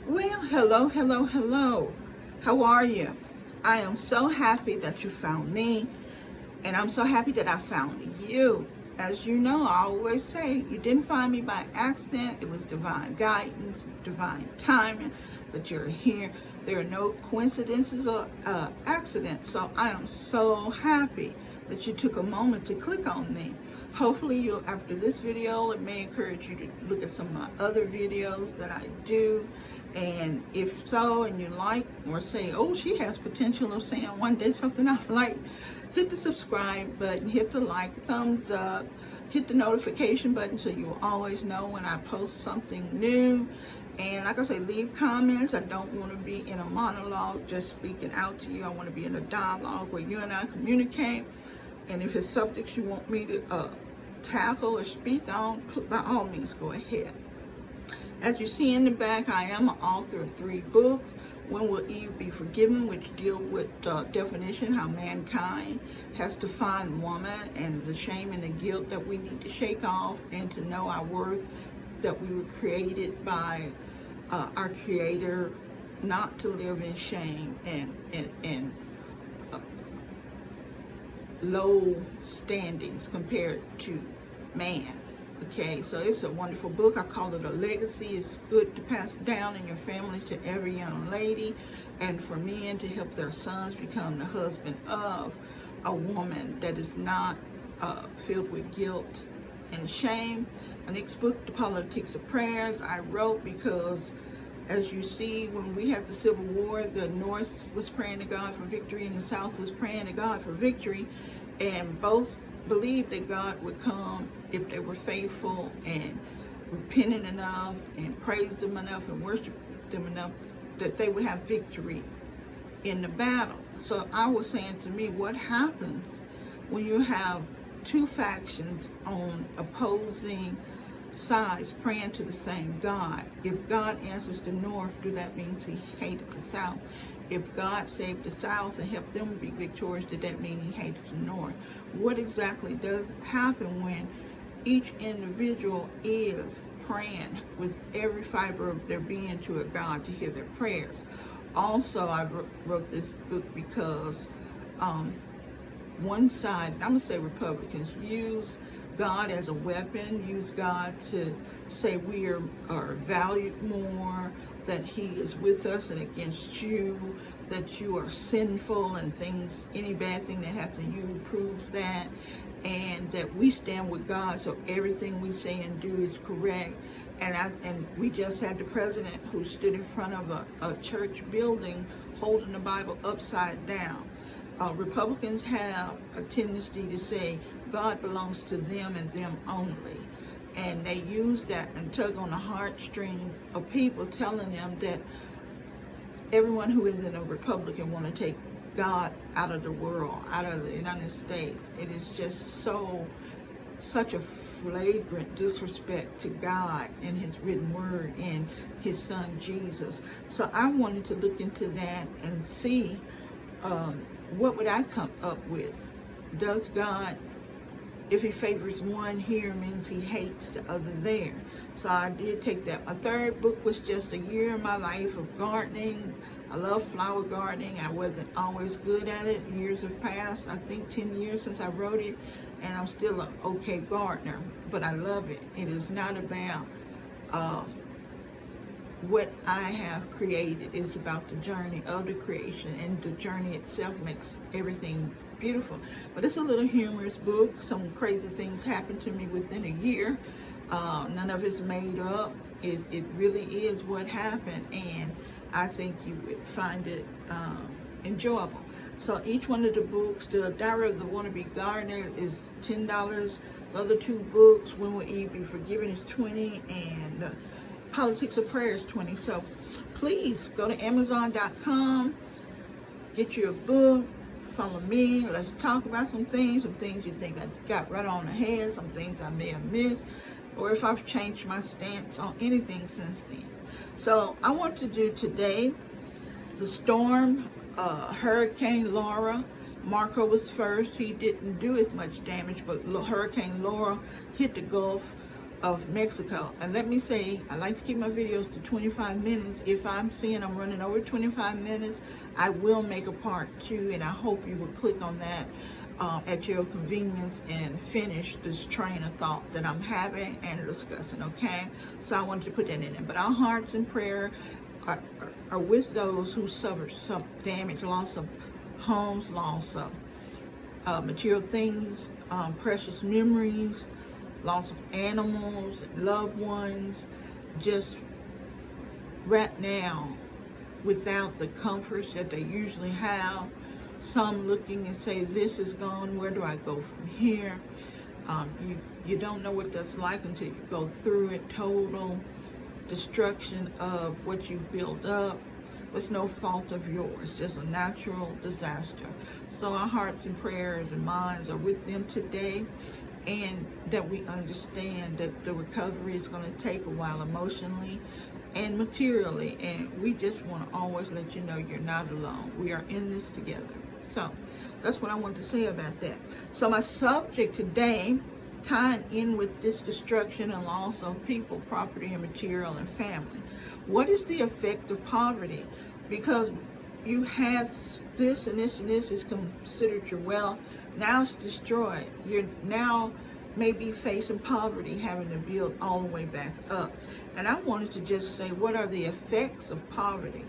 Well, hello. How are you? I am so happy that you found me, and I'm so happy that I found you. As you know, I always say, you didn't find me by accident. It was divine guidance, divine timing that you're here. There are no coincidences or accidents. So I am so happy that you took a moment to click on me. Hopefully you'll, after this video, it may encourage you to look at some of my other videos that I do. And if so, and you like or say, oh, she has potential of saying one day something I like, hit the subscribe button, hit the like, thumbs up, hit the notification button so you will always know when I post something new. And like I say, leave comments. I don't want to be in a monologue just speaking out to you. I want to be in a dialogue where you and I communicate. And if it's subjects you want me to tackle or speak on, by all means, go ahead. As you see in the back, I am an author of 3 books. When Will Eve Be Forgiven, which deal with the definition, how mankind has to find woman and the shame and the guilt that we need to shake off and to know our worth, that we were created by our Creator, not to live in shame and low standings compared to man. Okay, so it's a wonderful book. I call it a legacy. It's good to pass down in your family to every young lady, and for men to help their sons become the husband of a woman that is not filled with guilt and shame. The next book, The Politics of Prayers, I wrote because, as you see, when we had the Civil War, the North was praying to God for victory and the South was praying to God for victory, and both believed that God would come if they were faithful and repentant enough and praised Him enough and worshiped Him enough, that they would have victory in the battle. So I was saying to me, what happens when you have 2 factions on opposing sides praying to the same God? If God answers the North, do that mean He hated the South? If God saved the South and helped them be victorious, did that mean He hated the North? What exactly does happen when each individual is praying with every fiber of their being to a God to hear their prayers? Also, I wrote this book because one side, I'm going to say Republicans, use God as a weapon, use God to say we are valued more, that He is with us and against you, that you are sinful and things, any bad thing that happens to you proves that, and that we stand with God, so everything we say and do is correct. And we just had the president who stood in front of a church building holding the Bible upside down. Republicans have a tendency to say God belongs to them and them only. And they use that and tug on the heartstrings of people, telling them that everyone who is in a Republican want to take God out of the world, out of the United States. It is just such a flagrant disrespect to God and His written word and His Son Jesus. So I wanted to look into that and see what would I come up with. Does God, if He favors one here, means He hates the other there? So I did take that. My 3rd book was just a year in my life of gardening. I love flower gardening. I wasn't always good at it. Years have passed, I think 10 years since I wrote it, and I'm still an okay gardener, but I love it. It is not about what I have created. It's about the journey of the creation, and the journey itself makes everything beautiful. But it's a little humorous book. Some crazy things happened to me within a year. None of it's made up. It really is what happened, and I think you would find it enjoyable. So each one of the books, the Diary of the Wannabe Gardener is $10. The other 2 books, When Will Eve Be Forgiven, is $20, and Politics of Prayer is $20. So please go to Amazon.com, get you a book, follow me, let's talk about some things you think I got right on the head, some things I may have missed, or if I've changed my stance on anything since then. So I want to do today the storm, Hurricane Laura. Marco was first. He didn't do as much damage, but Hurricane Laura hit the Gulf of Mexico. And let me say, I like to keep my videos to 25 minutes. If I'm seeing I'm running over 25 minutes, I will make a part 2, and I hope you will click on that at your convenience and finish this train of thought that I'm having and discussing, okay? So I wanted to put that in there. But our hearts and prayer are with those who suffered some damage, loss of homes, loss of material things, precious memories, loss of animals, loved ones, just right now without the comforts that they usually have. Some looking and say, this is gone, where do I go from here? You don't know what that's like until you go through it. Total destruction of what you've built up. It's no fault of yours, just a natural disaster. So our hearts and prayers and minds are with them today, and that we understand that the recovery is going to take a while emotionally and materially, and we just want to always let you know you're not alone. We are in this together. So that's what I want to say about that. So my subject today, tying in with this destruction and loss of people, property, and material and family. What is the effect of poverty? Because you have this and this and this is considered your wealth. Now it's destroyed. You're now maybe facing poverty, having to build all the way back up. And I wanted to just say, what are the effects of poverty?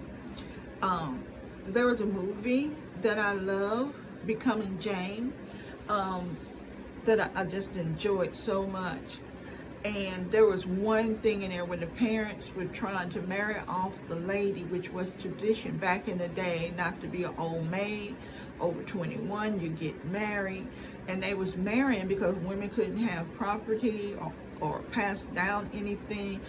There was a movie that I love, Becoming Jane, that I just enjoyed so much. And there was one thing in there when the parents were trying to marry off the lady, which was tradition back in the day, not to be an old maid. Over 21, you get married. And they was marrying because women couldn't have property or pass down anything.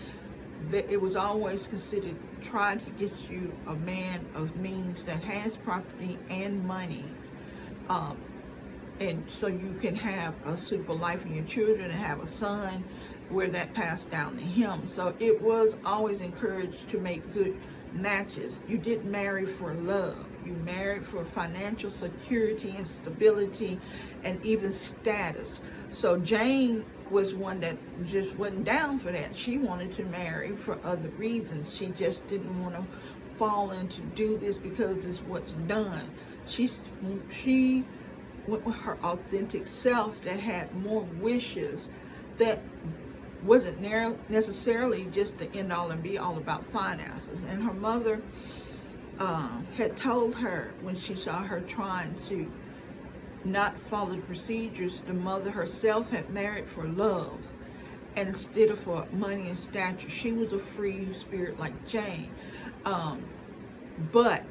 It was always considered trying to get you a man of means that has property and money. And so you can have a suitable life for your children and have a son where that passed down to him. So it was always encouraged to make good matches. You didn't marry for love. You married for financial security and stability and even status. So Jane was one that just wasn't down for that. She wanted to marry for other reasons. She just didn't want to fall into do this because it's what's done. She went with her authentic self that had more wishes, that wasn't necessarily just the end all and be all about finances. And her mother had told her when she saw her trying to not follow the procedures, the mother herself had married for love and instead of for money and stature. She was a free spirit like Jane. But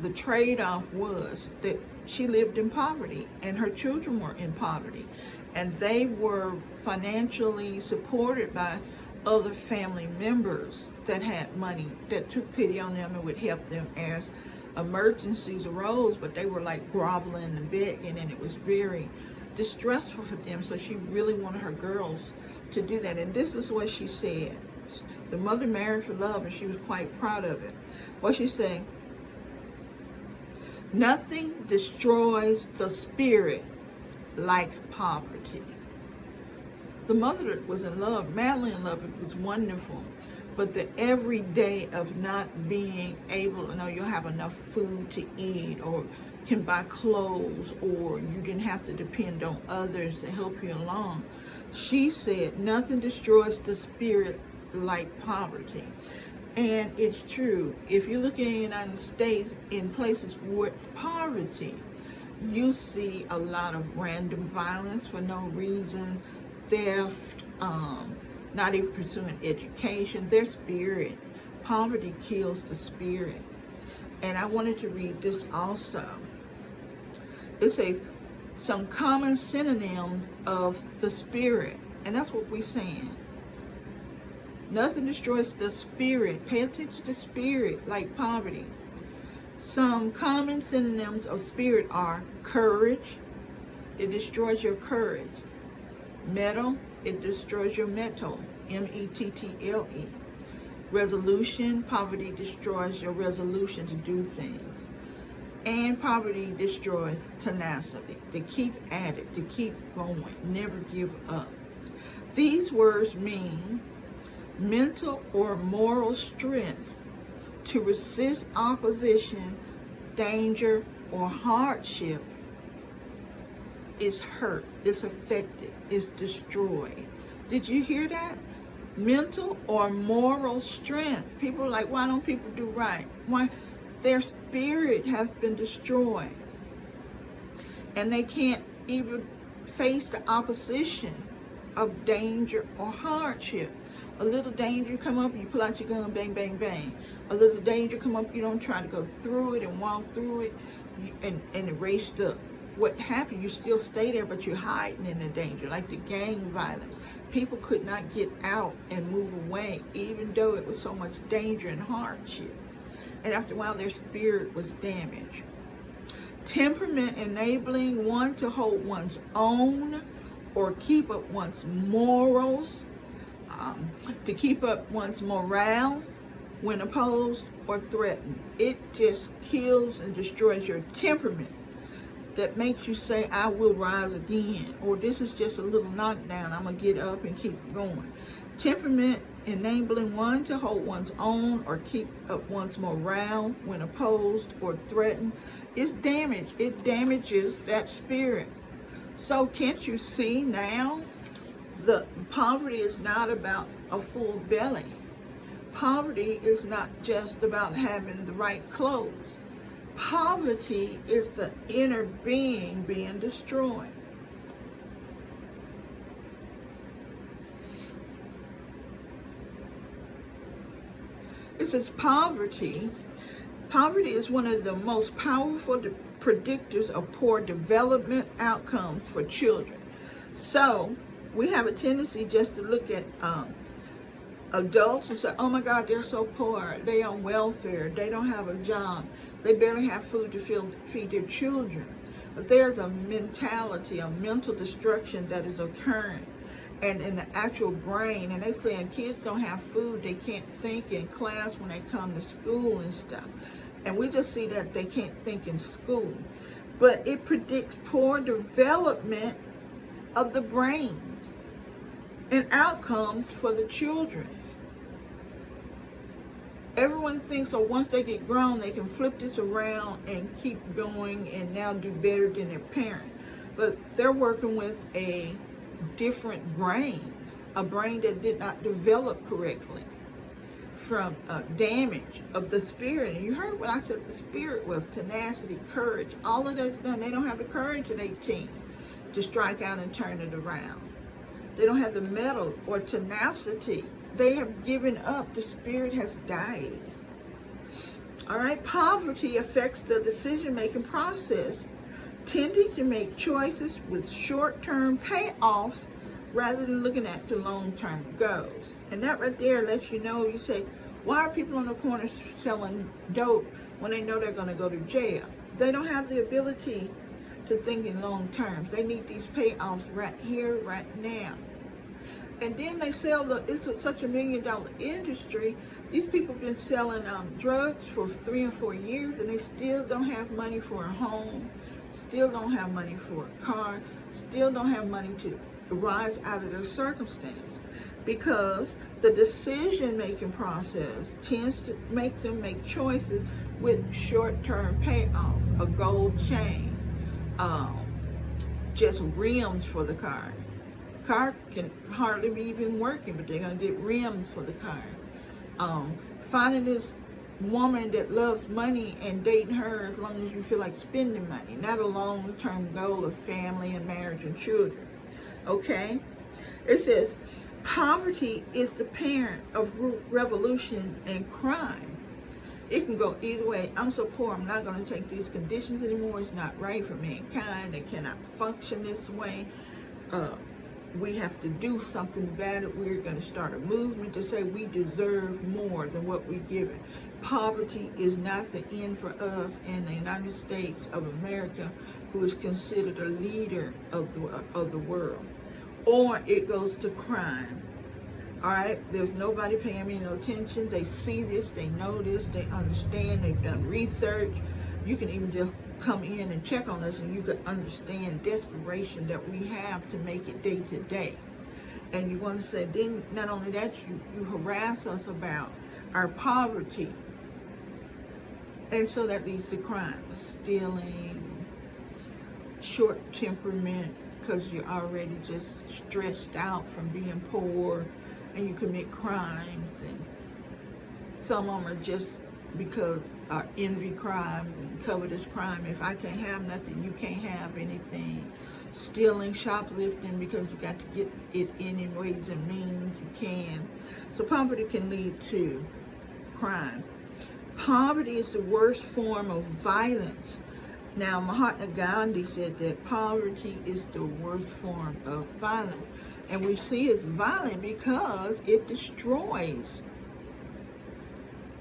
the trade-off was that she lived in poverty and her children were in poverty, and they were financially supported by other family members that had money, that took pity on them and would help them as emergencies arose, but they were like groveling and begging, and it was very distressful for them. So she really wanted her girls to do that. And this is what she said. The mother married for love, and she was quite proud of it. What she said: nothing destroys the spirit like poverty. The mother was in love, madly in love. It was wonderful. But the everyday of not being able, you'll have enough food to eat, or can buy clothes, or you didn't have to depend on others to help you along. She said, nothing destroys the spirit like poverty. And it's true. If you look in the United States, in places with poverty, you see a lot of random violence for no reason, theft, not even pursuing education. Their spirit, poverty kills the spirit. And I wanted to read this also. It says some common synonyms of the spirit, and that's what we're saying. Nothing destroys the spirit. Pay attention to spirit like poverty. Some common synonyms of spirit are courage. It destroys your courage. Mettle. It destroys your mettle. M-E-T-T-L-E. Resolution. Poverty destroys your resolution to do things. And poverty destroys tenacity. To keep at it. To keep going. Never give up. These words mean mental or moral strength to resist opposition, danger, or hardship is hurt, is affected, is destroyed. Did you hear that? Mental or moral strength. People are like, why don't people do right? Why? Their spirit has been destroyed. And they can't even face the opposition of danger or hardship. A little danger come up, you pull out your gun, bang, bang, bang. A little danger come up, you don't try to go through it and walk through it and erase what happened. You still stay there, but you're hiding in the danger, like the gang violence. People could not get out and move away, even though it was so much danger and hardship. And after a while, their spirit was damaged. Temperament enabling one to hold one's own or keep up one's morals, to keep up one's morale when opposed or threatened. It just kills and destroys your temperament that makes you say, I will rise again, or this is just a little knockdown, I'm going to get up and keep going. Temperament enabling one to hold one's own or keep up one's morale when opposed or threatened is damaged. It damages that spirit. So can't you see now? The poverty is not about a full belly. Poverty is not just about having the right clothes. Poverty is the inner being being destroyed. It says poverty is one of the most powerful predictors of poor development outcomes for children. So we have a tendency just to look at adults and say, oh my God, they're so poor, they on welfare, they don't have a job, they barely have food to feed their children. But there's a mentality, a mental destruction that is occurring and in the actual brain. And they saying kids don't have food, they can't think in class when they come to school and stuff. And we just see that they can't think in school. But it predicts poor development of the brain and outcomes for the children. Everyone thinks, oh, once they get grown, they can flip this around and keep going and now do better than their parent. But they're working with a different brain, a brain that did not develop correctly from damage of the spirit. And you heard what I said, the spirit was tenacity, courage, all of that's done. They don't have the courage at 18 to strike out and turn it around. They don't have the mettle or tenacity. They have given up. The spirit has died. All right. Poverty affects the decision-making process, tending to make choices with short-term payoffs rather than looking at the long-term goals. And that right there lets you know, you say, why are people on the corner selling dope when they know they're going to go to jail? They don't have the ability to think in long terms. They need these payoffs right here, right now. And then they sell it's such $1 million industry. These people have been selling drugs for 3 or 4 years, and they still don't have money for a home, still don't have money for a car, still don't have money to rise out of their circumstance, because the decision-making process tends to make them make choices with short-term payoff, a gold chain, just rims for the car. Car can hardly be even working, but they're going to get rims for the car. Finding this woman that loves money and dating her as long as you feel like spending money, not a long-term goal of family and marriage and children. Okay? It says, poverty is the parent of revolution and crime. It can go either way. I'm so poor, I'm not going to take these conditions anymore. It's not right for mankind. They cannot function this way. We have to do something about it. We're going to start a movement to say we deserve more than what we're given. Poverty is not the end for us in the United States of America, who is considered a leader of the world. Or it goes to crime. All right, there's nobody paying me no attention. They see this, they know this, they understand, they've done research. You can even just come in and check on us, and you can understand desperation that we have to make it day to day. And you want to say, then not only that, you harass us about our poverty. And so that leads to crime, stealing, short temperament, because you're already just stressed out from being poor, and you commit crimes. And some of them are just because envy crimes and covetous crime. If I can't have nothing, you can't have anything. Stealing, shoplifting, because you got to get it in ways and means you can. So poverty can lead to crime. Poverty is the worst form of violence. Now, Mahatma Gandhi said that poverty is the worst form of violence. And we see it's violent because it destroys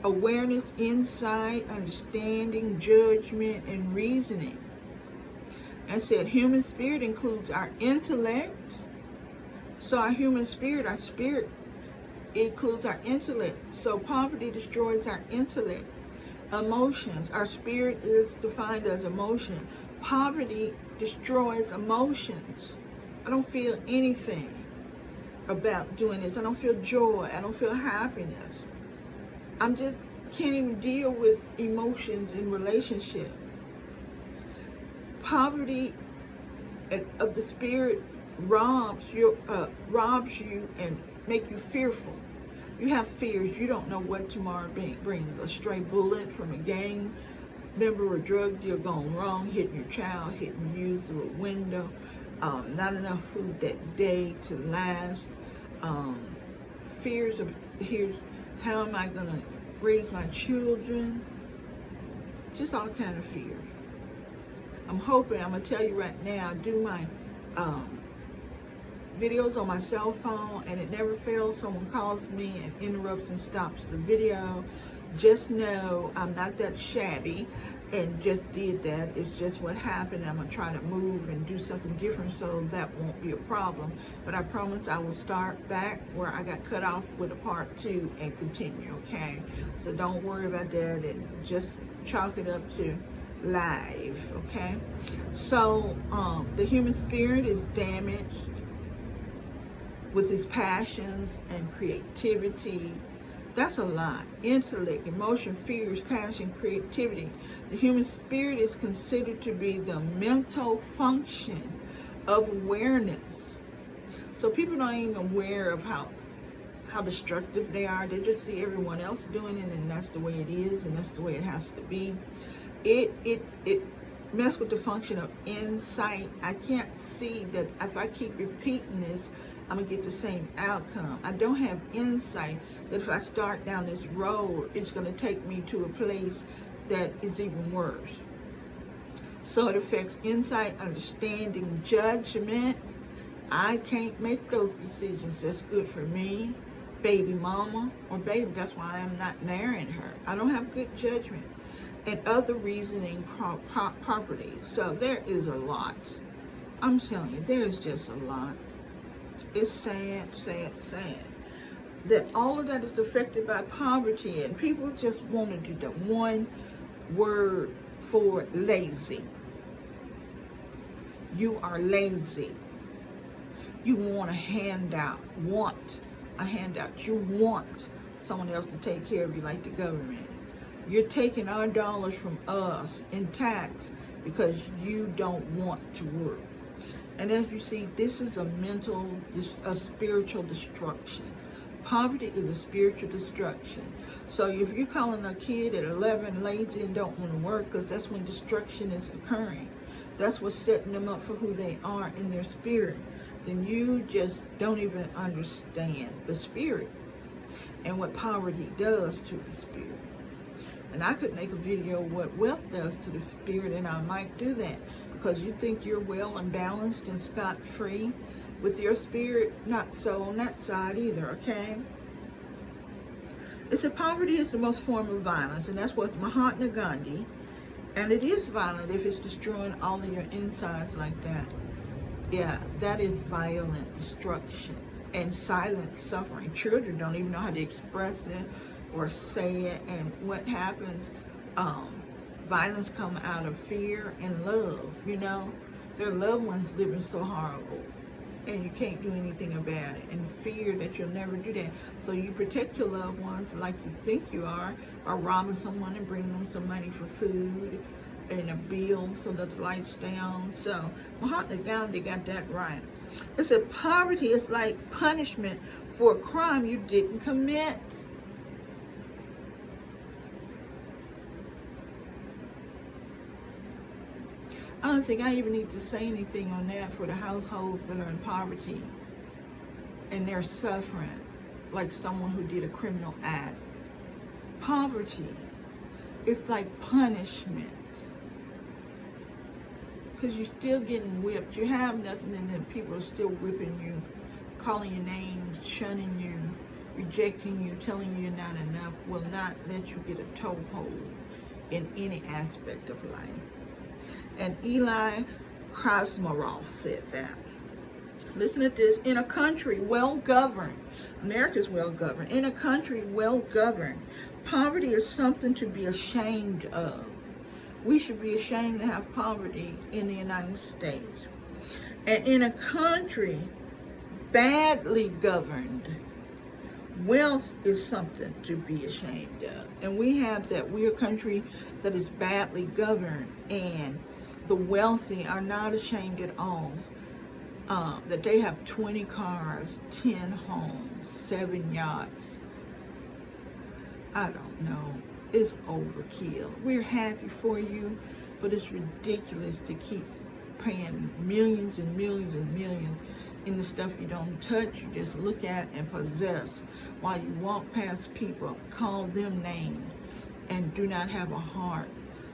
awareness, insight, understanding, judgment, and reasoning. And said human spirit includes our intellect. So our human spirit, our spirit includes our intellect. So poverty destroys our intellect. Emotions. Our spirit is defined as emotion. Poverty destroys emotions. I don't feel anything about doing this. I don't feel joy. I don't feel happiness. I'm just can't even deal with emotions in relationship. Poverty of the spirit robs you and make you fearful. You have fears. You don't know what tomorrow brings. A stray bullet from a gang member or drug deal gone wrong, hitting your child, hitting you through a window, not enough food that day to last, fears of how am I going to raise my children, just all kind of fears. I'm hoping, I'm going to tell you right now, I do my videos on my cell phone, and it never fails. Someone calls me and interrupts and stops the video. Just know I'm not that shabby and just did that. It's just what happened. I'm going to try to move and do something different so that won't be a problem. But I promise I will start back where I got cut off with a part 2 and continue, okay? So don't worry about that and just chalk it up to live, okay? So the human spirit is damaged with its passions and creativity. That's a lot. Intellect, emotion, fears, passion, creativity. The human spirit is considered to be the mental function of awareness. So people aren't even aware of how destructive they are. They just see everyone else doing it, and that's the way it is, and that's the way it has to be. It mess with the function of insight. I can't see that if I keep repeating this, I'm going to get the same outcome. I don't have insight that if I start down this road, it's going to take me to a place that is even worse. So it affects insight, understanding, judgment. I can't make those decisions that's good for me, baby mama, or baby. That's why I'm not marrying her. I don't have good judgment. And other reasoning properties. So there is a lot. I'm telling you, there's just a lot. It's sad, sad, sad that all of that is affected by poverty, and people just want to do the one word for lazy. You are lazy. You want a handout, want a handout. You want someone else to take care of you like the government. You're taking our dollars from us in tax because you don't want to work. And as you see, this is a spiritual destruction. Poverty is a spiritual destruction. So if you're calling a kid at 11 lazy and don't want to work, because that's when destruction is occurring. That's what's setting them up for who they are in their spirit. Then you just don't even understand the spirit and what poverty does to the spirit. And I could make a video what wealth does to the spirit, and I might do that. Because you think you're well and balanced and scot-free with your spirit, not so on that side either, okay? It said poverty is the most form of violence, and that's what Mahatma Gandhi, and it is violent if it's destroying all of your insides like that. Yeah, that is violent destruction and silent suffering. Children don't even know how to express it or say it, and what happens, violence come out of fear and love, you know. Their loved ones living so horrible. and you can't do anything about it, and fear that you'll never do that. So you protect your loved ones like you think you are by robbing someone and bringing them some money for food and a bill so that the lights stay on. So Mahatma Gandhi got that right. It said poverty is like punishment for a crime you didn't commit. I don't think I even need to say anything on that for the households that are in poverty and they're suffering like someone who did a criminal act. Poverty is like punishment because you're still getting whipped. You have nothing and then people are still whipping you, calling your names, shunning you, rejecting you, telling you you're not enough, will not let you get a toehold in any aspect of life. And Eli Krasmarov said that. Listen to this. In a country well governed, America's well governed, in a country well governed, poverty is something to be ashamed of. We should be ashamed to have poverty in the United States. And in a country badly governed, wealth is something to be ashamed of. And we have that. We're a country that is badly governed, and the wealthy are not ashamed at all that they have 20 cars, 10 homes, 7 yachts. I don't know. It's overkill. We're happy for you, but it's ridiculous to keep paying millions and millions and millions in the stuff you don't touch, you just look at and possess, while you walk past people, call them names, and do not have a heart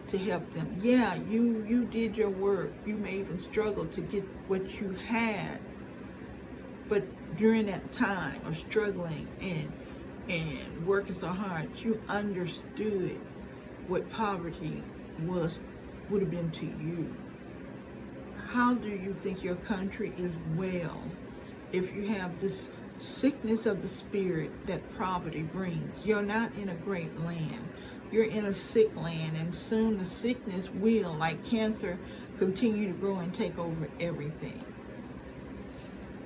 to help them. Yeah, you did your work. You may even struggle to get what you had. But during that time of struggling and working so hard, you understood what poverty would have been to you. How do you think your country is well if you have this sickness of the spirit that poverty brings? You're not in a great land. You're in a sick land, and soon the sickness will, like cancer, continue to grow and take over everything.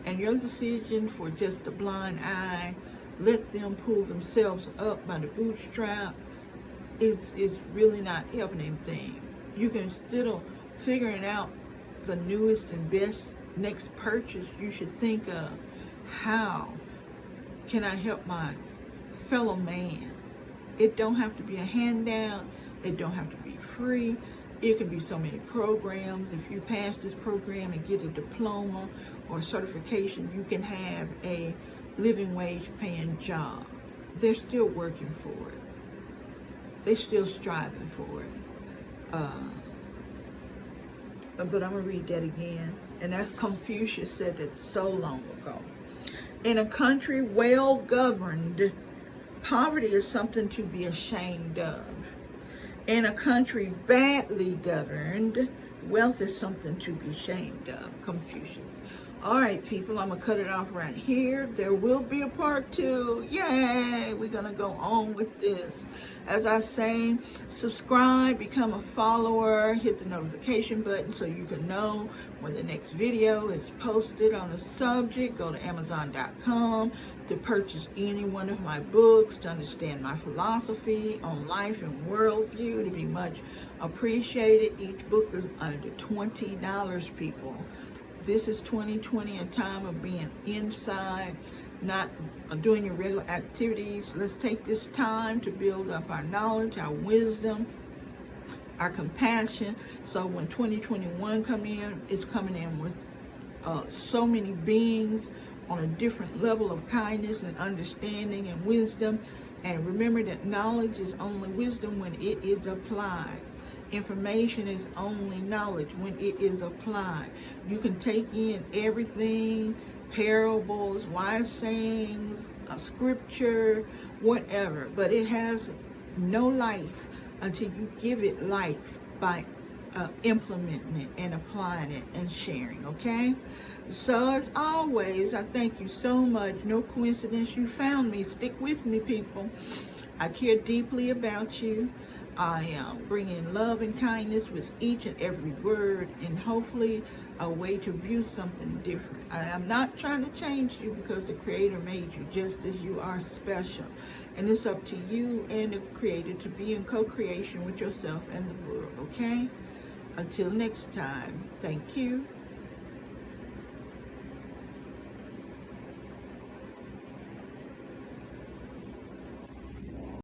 And your decision for just a blind eye, let them pull themselves up by the bootstrap, is really not helping anything. You can still figuring out the newest and best next purchase. You should think of, how can I help my fellow man? It don't have to be a handout. It don't have to be free. It can be so many programs. If you pass this program and get a diploma or certification, you can have a living wage paying job. They're still working for it. They're still striving for it. But I'm going to read that again. And that's Confucius said that so long ago. In a country well governed, poverty is something to be ashamed of. In a country badly governed, wealth is something to be ashamed of. Confucius. All right, people, I'm going to cut it off right here. There will be a part 2. Yay! We're going to go on with this. As I say, subscribe, become a follower, hit the notification button so you can know when the next video is posted on the subject. Go to Amazon.com to purchase any one of my books, to understand my philosophy on life and worldview, to be much appreciated. Each book is under $20, people. This is 2020, a time of being inside, not doing your regular activities. Let's take this time to build up our knowledge, our wisdom, our compassion. So when 2021 come in, it's coming in with so many beings on a different level of kindness and understanding and wisdom. And remember that knowledge is only wisdom when it is applied. Information is only knowledge when it is applied. You can take in everything, parables, wise sayings, scripture, whatever, but it has no life until you give it life by implementing it and applying it and sharing, okay? So as always, I thank you so much. No coincidence you found me. Stick with me, people. I care deeply about you. I am bringing love and kindness with each and every word, and hopefully a way to view something different. I am not trying to change you, because the Creator made you just as you are special. And it's up to you and the Creator to be in co-creation with yourself and the world, okay? Until next time, thank you.